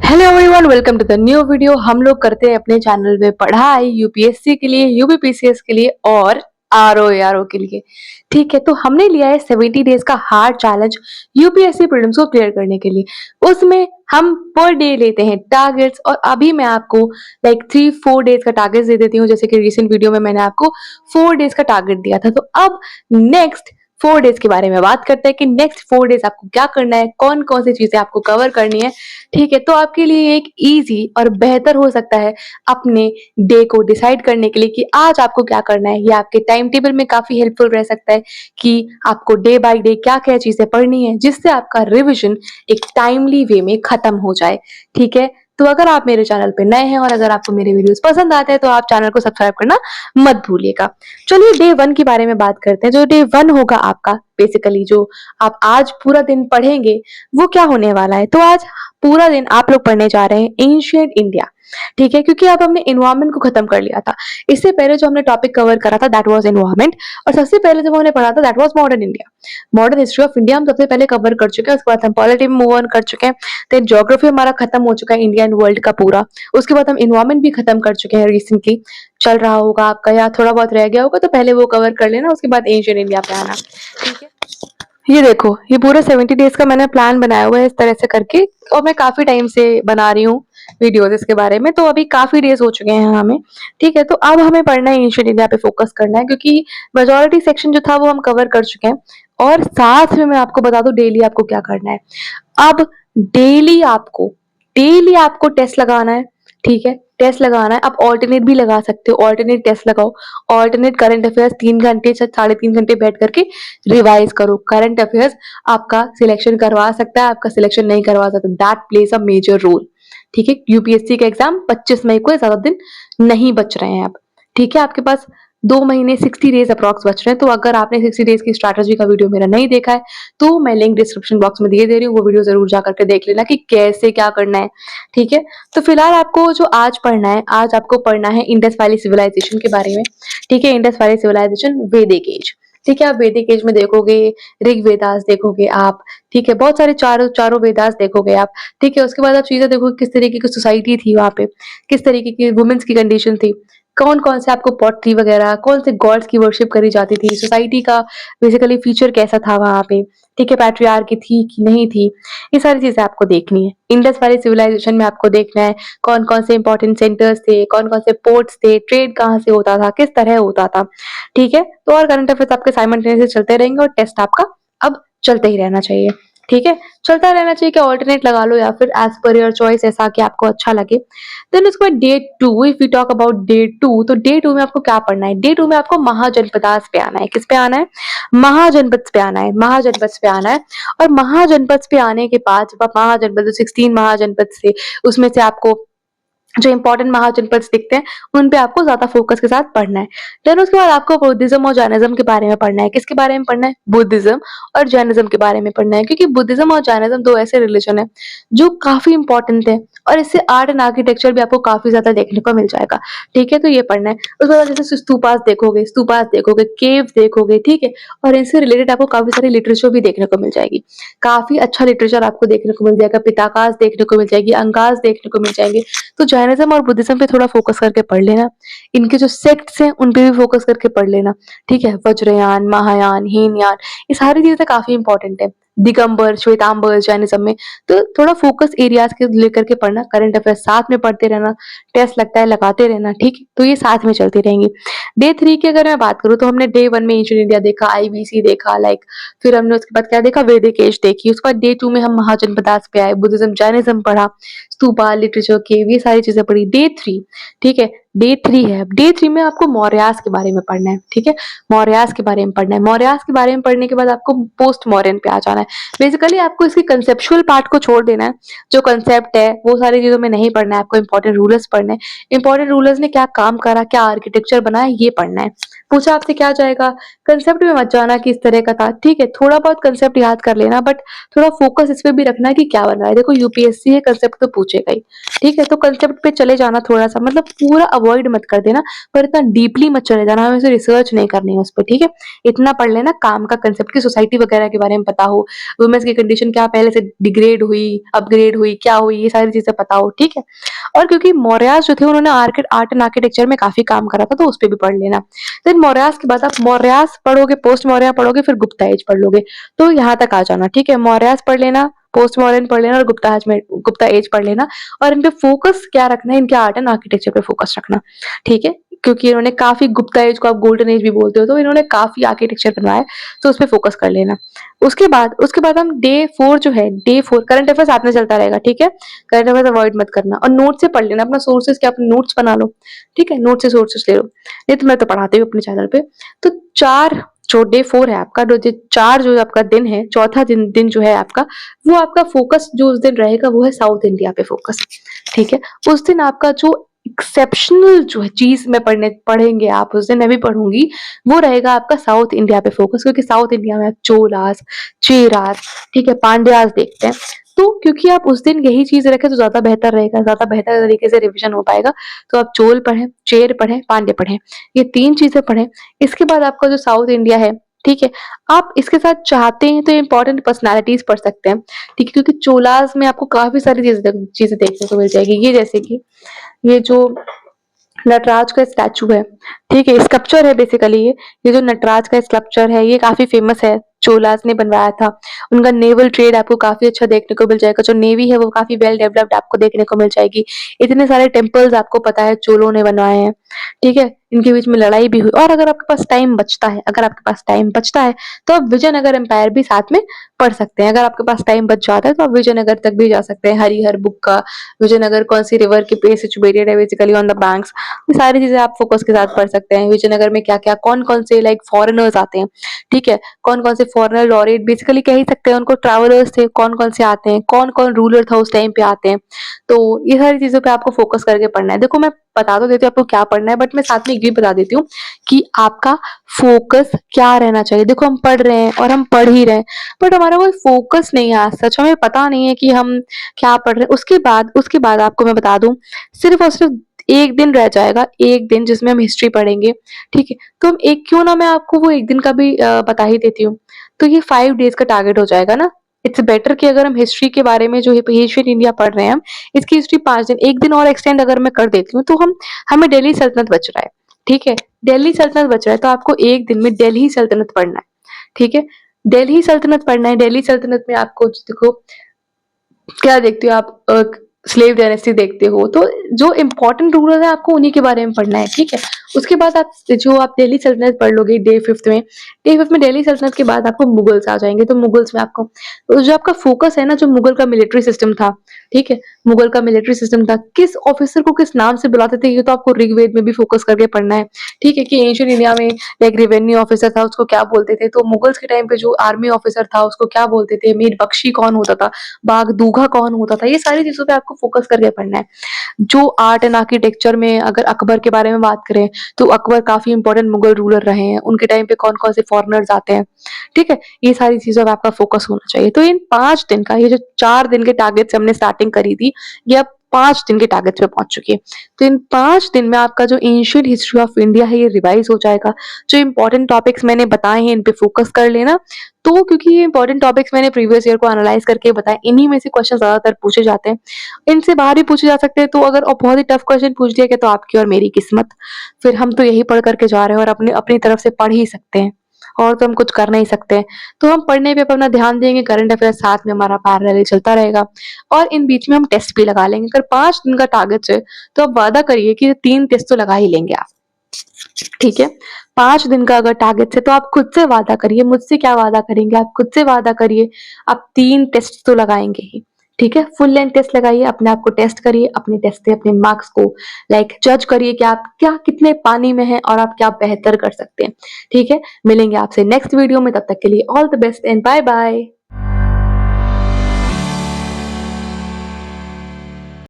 Hello everyone, welcome to the new video. हम लोग करते हैं अपने चैनल में पढ़ाई यूपीएससी के लिए, यूपीपीसीएस के लिए और आरओ के लिए। ठीक है, तो हमने लिया है 70 डेज का हार्ड चैलेंज यूपीएससी प्रीलिम्स को क्लियर करने के लिए। उसमें हम पर डे लेते हैं टारगेट्स, और अभी मैं आपको लाइक 3-4 डेज का टारगेट दे देती हूँ। जैसे कि रिसेंट वीडियो में मैंने आपको 4 डेज का टारगेट दिया था। तो अब नेक्स्ट 4 डेज के बारे में बात करते हैं कि नेक्स्ट 4 डेज आपको क्या करना है, कौन कौन सी चीजें आपको कवर करनी है। ठीक है, तो आपके लिए एक इजी और बेहतर हो सकता है अपने डे को डिसाइड करने के लिए कि आज आपको क्या करना है। ये आपके टाइम टेबल में काफी हेल्पफुल रह सकता है कि आपको डे बाय डे क्या क्या चीजें पढ़नी है, जिससे आपका रिविजन एक टाइमली वे में खत्म हो जाए। ठीक है, तो अगर आप मेरे चैनल पे नए हैं और अगर आपको मेरे वीडियोस पसंद आते हैं तो आप चैनल को सब्सक्राइब करना मत भूलिएगा। चलिए डे 1 के बारे में बात करते हैं। जो डे 1 होगा आपका, बेसिकली जो आप आज पूरा दिन पढ़ेंगे वो क्या होने वाला है। तो आज पूरा दिन आप लोग पढ़ने जा रहे हैं एंशिएंट इंडिया। ठीक है, क्योंकि अब हमने एनवायरमेंट को खत्म कर लिया था। इससे पहले जो हमने टॉपिक कवर करा था दैट वाज एनवायरमेंट, और सबसे पहले जब हमने पढ़ा था that was modern India. Modern history of India हम सबसे पहले कवर कर चुके हैं। उसके बाद हम पॉलिटी में मूव ऑन कर चुके हैं। देन ज्योग्राफी हमारा खत्म हो चुका है, इंडिया एंड वर्ल्ड का पूरा। उसके बाद हम एनवायरमेंट भी खत्म कर चुके हैं, रिसेंटली चल रहा होगा आपका या थोड़ा बहुत रह गया होगा, तो पहले वो कवर कर लेना, उसके बाद एंशिएंट इंडिया पे आना। ठीक है, ये देखो, ये पूरा 70 डेज का मैंने प्लान बनाया हुआ है इस तरह से करके, और मैं काफी टाइम से बना रही हूँ वीडियोस इसके बारे में। तो अभी काफी डेज हो चुके हैं हमें। ठीक है, तो अब हमें पढ़ना है एंशिएंट इंडिया पे फोकस करना है, क्योंकि मेजोरिटी सेक्शन जो था वो हम कवर कर चुके हैं। और साथ में मैं आपको बता दूं डेली आपको क्या करना है। अब डेली आपको डेली आपको टेस्ट लगाना है। ठीक है, टेस्ट लगाना है। आप ऑल्टरनेट भी लगा सकते हो, ऑल्टरनेट टेस्ट लगाओ। ऑल्टरनेट करंट अफेयर्स 3 घंटे से 3.5 घंटे बैठ करके रिवाइज करो। करंट अफेयर्स आपका सिलेक्शन करवा सकता है, आपका सिलेक्शन नहीं करवा सकता, that plays a major role. ठीक है, यूपीएससी का एग्जाम 25 मई को है, ज्यादा दिन नहीं बच रहे हैं अब। ठीक है, आपके पास 2 महीने 60 डेज अप्रॉक्स बच रहे हैं। तो अगर आपने 60 डेज की स्ट्रैटेजी का वीडियो मेरा नहीं देखा है तो मैं लिंक डिस्क्रिप्शन बॉक्स में दे रही हूँ, वो वीडियो जरूर जा करके देख लेना कि कैसे क्या करना है। ठीक है, तो फिलहाल आपको जो आज पढ़ना है, आज आपको पढ़ना है इंडस वैली सिविलाइजेशन के बारे में। ठीक है, इंडस वैली सिविलाइजेशन वैदिक एज। ठीक है, आप वैदिक एज में देखोगे ऋग वेदास देखोगे आप। ठीक है, बहुत सारे चारों चारों वेदास देखोगे आप। ठीक है, उसके बाद आप चीजें देखोगे किस तरीके की सोसाइटी थी वहां पे, किस तरीके की वुमेन्स की कंडीशन थी, कौन कौन से आपको पॉटरी वगैरह, कौन से गॉड्स की वर्शिप करी जाती थी, सोसाइटी का बेसिकली फीचर कैसा था वहां पे। ठीक है, पैट्रियार्की थी कि नहीं थी, ये सारी चीजें आपको देखनी है। इंडस वैली सिविलाइजेशन में आपको देखना है कौन कौन से इंपॉर्टेंट सेंटर्स थे, कौन कौन से पोर्ट्स थे, ट्रेड कहाँ से होता था, किस तरह होता था। ठीक है, तो और करंट अफेयर्स आपके साइमल्टेनियसली चलते रहेंगे और टेस्ट आपका अब चलते ही रहना चाहिए। ठीक है, चलता रहना चाहिए कि ऑल्टरनेट लगा लो या फिर एज पर योर चॉइस, ऐसा कि आपको अच्छा लगे। देन उसके बाद day 2, if you talk about day 2, तो डे 2 में आपको क्या पढ़ना है। डे 2 में आपको महाजनपदास पे आना है। किस पे आना है? महाजनपद पे आना है, महाजनपद पे आना है। और महाजनपद पे आने के बाद जब आप महाजनपद 16 महाजनपद से, उसमें से आपको जो इंपॉर्टेंट महाजनपद दिखते हैं उन पे आपको ज्यादा फोकस के साथ पढ़ना है। देन उसके बाद आपको बुद्धिज्म और जैनिज्म के बारे में पढ़ना है। किसके बारे में पढ़ना है? बुद्धिज्म और जैनिज्म के बारे में पढ़ना है, क्योंकि बुद्धिज्म और जैनिज्म दो ऐसे रिलीजन है जो काफी इंपॉर्टेंट है, और इससे आर्ट एंड आर्किटेक्चर भी आपको काफी ज्यादा देखने को मिल जाएगा। ठीक है, तो ये पढ़ना है। उसके बाद जैसे स्तूपास देखोगे, केव देखोगे। ठीक है, और इनसे रिलेटेड आपको काफी सारी लिटरेचर भी देखने को मिल जाएगी। काफी अच्छा लिटरेचर आपको देखने को मिल जाएगा, पिताकास देखने को मिल जाएगी, अंगास देखने को मिल जाएंगे। तो जैनिज्म और बुद्धिज्म पे थोड़ा फोकस करके पढ़ लेना। इनके जो सेक्ट्स हैं उन पे भी फोकस करके पढ़ लेना। ठीक है, वज्रयान, महायान, हीनयान, ये सारी चीजें काफी इंपॉर्टेंट है। दिगंबर, श्वेतांबर जैनिज्म में, तो थोड़ा फोकस एरियाज के लेकर के पढ़ना। करंट अफेयर्स साथ में पढ़ते रहना, टेस्ट लगता है लगाते रहना। ठीक है, तो ये साथ में चलती रहेंगी। डे 3 की अगर मैं बात करूँ तो हमने डे 1 में एंशिएंट इंडिया देखा, आईबीसी देखा, लाइक फिर हमने उसके बाद क्या देखा, वैदिक एज देखी। उसके बाद डे 2 में हम महाजनपदास पे आए, बुद्धिज्म जैनिज्म पढ़ा, स्तूपा, लिटरेचर, केव, ये सारी चीजें पढ़ी। डे 3, ठीक है, डे 3 है। डे 3 में आपको मौर्यास के बारे में पढ़ना है। ठीक है, मौर्यास के बारे में पढ़ना है। मौर्यास के बारे में पढ़ने के बाद आपको पोस्ट मॉडर्न पे आ जाना है। बेसिकली आपको इसके कंसेप्चुअल पार्ट को छोड़ देना है। जो कंसेप्ट है वो सारी चीजों में नहीं पढ़ना है, आपको इंपॉर्टेंट रूलर्स पढ़ने हैं। इंपॉर्टेंट रूलर्स ने क्या काम करा, क्या आर्किटेक्चर बनाया, ये पढ़ना है। पूछा आपसे क्या जाएगा, कंसेप्ट में मत जाना कि इस तरह का था। ठीक है, थोड़ा बहुत कंसेप्ट याद कर लेना, बट थोड़ा फोकस इस पे भी रखना कि क्या बन रहा है। देखो यूपीएससी है, कंसेप्ट तो पूछेगा ही। ठीक है, तो कंसेप्ट पे चले जाना थोड़ा सा, मतलब पूरा अवॉइड मत कर देना, पर इतना डीपली मत चले जाना, हमें उसे रिसर्च नहीं करनी है उस पे, ठीक है? इतना पढ़ लेना काम का कंसेप्ट कि सोसाइटी वगैरह के बारे में पता हो, वुमेन्स की कंडीशन क्या पहले से डिग्रेड हुई, अपग्रेड हुई, क्या हुई, ये सारी चीज़ें पता हो, ठीक है? और क्योंकि मौर्यास जो थे उन्होंने आर्ट एंड आर्किटेक्चर में काफ़ी काम करा था, तो उस पे भी पढ़ लेना। देन मौर्यास के बाद आप मौर्यास पढ़ोगे, पोस्ट मौर्य पढ़ोगे, फिर गुप्ता एज पढ़ लोगे। तो यहाँ तक आ जाना, ठीक है? मौर्यास पढ़ लेना, पोस्ट मॉडर्न पढ़ लेना और गुप्ता एज पढ़ लेना, और इन पे फोकस क्या रखना है, इनके आर्ट एंड आर्किटेक्चर पे फोकस रखना, ठीक है? क्योंकि इन्होंने काफ़ी गुप्ता एज को आप गोल्डन एज भी बोलते हो, तो इन्होंने काफ़ी आर्किटेक्चर बनवाया है, तो उस पे फोकस कर लेना। उसके बाद हम डे 4 जो है, डे 4 करंट अफेयर्स साथ में चलता रहेगा, ठीक है? करंट अफेयर्स अवॉइड मत करना और नोट से पढ़ लेना, अपना सोर्सेज़ क्या, अपने नोट्स बना लो, ठीक है? नोट से सोर्सेज़ ले लो, नहीं तो मैं तो पढ़ाती हूँ अपने चैनल पे। तो 4 जो डे 4 है आपका, जो 4 जो आपका दिन है, चौथा दिन जो है आपका, वो आपका फोकस जो उस दिन रहेगा वो है साउथ इंडिया पे फोकस, ठीक है? उस दिन आपका जो एक्सेप्शनल जो है चीज में पढ़ेंगे आप, उस दिन मैं भी पढ़ूंगी, वो रहेगा आपका साउथ इंडिया पे फोकस, क्योंकि साउथ इंडिया में आप चोलास, चेरास, ठीक है, पांड्यास देखते हैं। तो क्योंकि आप उस दिन यही चीज रखें तो ज्यादा बेहतर रहेगा, ज्यादा बेहतर तरीके से रिविजन हो पाएगा। तो आप चोल पढ़ें, चेर पढ़ें, पांड्य पढ़ें, ये 3 चीजें पढ़ें। इसके बाद आपका जो साउथ इंडिया है, ठीक है, आप इसके साथ चाहते हैं तो इंपॉर्टेंट पर्सनालिटीज पढ़ सकते हैं, ठीक है? क्योंकि चोलास में आपको काफी सारी चीजें देखने को मिल जाएगी, ये जैसे कि ये जो नटराज का स्टैचू है, ठीक है, स्कल्पचर है बेसिकली ये जो नटराज का स्कल्पचर है ये काफी फेमस है, चोलास ने बनवाया था। उनका नेवल ट्रेड आपको काफी अच्छा देखने को मिल जाएगा, जो नेवी है वो काफी वेल डेवलप्ड आपको देखने को मिल जाएगी। इतने सारे टेम्पल्स आपको पता है चोलों ने बनवाए हैं, ठीक है? इनके बीच में लड़ाई भी हुई। और अगर आपके पास टाइम बचता है, तो आप विजयनगर एम्पायर भी साथ में पढ़ सकते हैं। अगर आपके पास टाइम बच जाता है तो आप विजयनगर तक भी जा सकते हैं, हरिहर बुक का, विजयनगर कौन सी रिवर के पे सिचुएटेड है बेसिकली ऑन द बैंक्स, ये सारी चीजें आप फोकस के साथ पढ़ सकते हैं। विजयनगर में क्या क्या, कौन कौन से लाइक फॉरेनर्स आते हैं, ठीक है, कौन कौन से फॉरेनर लॉरेट बेसिकली कह ही सकते हैं उनको, ट्रैवलर्स थे, कौन कौन से आते हैं, कौन कौन रूलर था उस टाइम पे आते हैं। तो ये सारी चीजों पे आपको फोकस करके पढ़ना है। देखो मैं बता तो देती हूँ आपको क्या पढ़ना है, बट मैं साथ में ये भी बता देती हूँ कि आपका फोकस क्या रहना चाहिए। देखो हम पढ़ रहे हैं और हम पढ़ ही रहे हैं, बट हमारा कोई फोकस नहीं है, सच हमें पता नहीं है कि हम क्या पढ़ रहे हैं। उसके बाद आपको मैं बता दूं, सिर्फ और सिर्फ एक दिन रह जाएगा, एक दिन जिसमें हम हिस्ट्री पढ़ेंगे, ठीक है? तो हम एक क्यों ना मैं आपको वो एक दिन का भी बता ही देती हूँ। तो ये 5 डेज का टारगेट हो जाएगा ना। इट्स बेटर कि अगर हम हिस्ट्री के बारे में जो एशियन इंडिया पढ़ रहे हैं हम, इसकी हिस्ट्री 5 दिन, एक दिन और एक्सटेंड अगर मैं कर देती हूँ तो हमें दिल्ली सल्तनत बच रहा है, ठीक है? दिल्ली सल्तनत बच रहा है, तो आपको एक दिन में दिल्ली सल्तनत पढ़ना है, ठीक है? दिल्ली सल्तनत पढ़ना है। दिल्ली सल्तनत में आपको देखो क्या देखते हो आप, स्लेव डायनेस्टी देखते हो, तो जो इम्पोर्टेंट रूलर है आपको उन्हीं के बारे में पढ़ना है, ठीक है? उसके बाद आप दिल्ली सल्तनत पढ़ लोगे डे 5 में दिल्ली सल्तनत के बाद आपको मुगल्स आ जाएंगे। तो मुगल्स में आपको तो जो आपका फोकस है ना, जो मुगल का मिलिट्री सिस्टम था, ठीक है, मुगल का मिलिट्री सिस्टम था, किस ऑफिसर को किस नाम से बुलाते थे, ये तो आपको ऋग्वेद में भी फोकस करके पढ़ना है, ठीक है? कि एंशियंट इंडिया में एक रेवेन्यू ऑफिसर था, उसको क्या बोलते थे, तो मुगल्स के टाइम पे जो आर्मी ऑफिसर था उसको क्या बोलते थे, मीर बख्शी कौन होता था, बाग दूघा कौन होता था, ये सारी चीजों पे आपको फोकस करके पढ़ना है। जो आर्ट एंड आर्किटेक्चर में अगर अकबर के बारे में बात करें, तो अकबर काफी इंपॉर्टेंट मुगल रूलर रहे हैं, उनके टाइम पे कौन कौन से फॉरेनर्स आते हैं, ठीक है? ये सारी चीजों पे आपका फोकस होना चाहिए। तो इन 5 दिन का, ये जो 4 दिन के टारगेट से हमने स्टार्टिंग करी थी, ये अब 5 दिन के टारगेट पे पहुंच चुकी है। तो इन 5 दिन में आपका जो एंशियंट हिस्ट्री ऑफ इंडिया है ये रिवाइज हो जाएगा। जो इंपॉर्टेंट टॉपिक्स मैंने बताए हैं इन पे फोकस कर लेना। तो क्योंकि ये इंपॉर्टेंट टॉपिक्स मैंने प्रीवियस ईयर को एनालाइज करके बताए, इन्हीं में से क्वेश्चन ज्यादातर पूछे जाते हैं, इनसे बाहर भी पूछे जा सकते हैं। तो अगर बहुत ही टफ क्वेश्चन पूछ दिया गया तो आपकी और मेरी किस्मत, फिर हम तो यही पढ़ करके जा रहे हैं और अपनी अपनी तरफ से पढ़ ही सकते हैं, और तो हम कुछ कर नहीं सकते। तो हम पढ़ने पे अपना ध्यान देंगे, करंट अफेयर साथ में हमारा पैरेलल चलता रहेगा, और इन बीच में हम टेस्ट भी लगा लेंगे। अगर 5 दिन का टारगेट है तो आप वादा करिए कि 3 टेस्ट तो लगा ही लेंगे आप, ठीक है? 5 दिन का अगर टारगेट है तो आप खुद से वादा करिए, मुझसे क्या वादा करेंगे, आप खुद से वादा करिए आप 3 टेस्ट तो लगाएंगे ही, ठीक है? फुल लेंथ टेस्ट लगाइए, अपने आप को टेस्ट करिए, अपने टेस्ट से अपने मार्क्स को जज करिए कि आप क्या कितने पानी में हैं और आप क्या बेहतर कर सकते हैं, ठीक है? मिलेंगे आपसे नेक्स्ट वीडियो में, तब तक के लिए all the best and bye bye.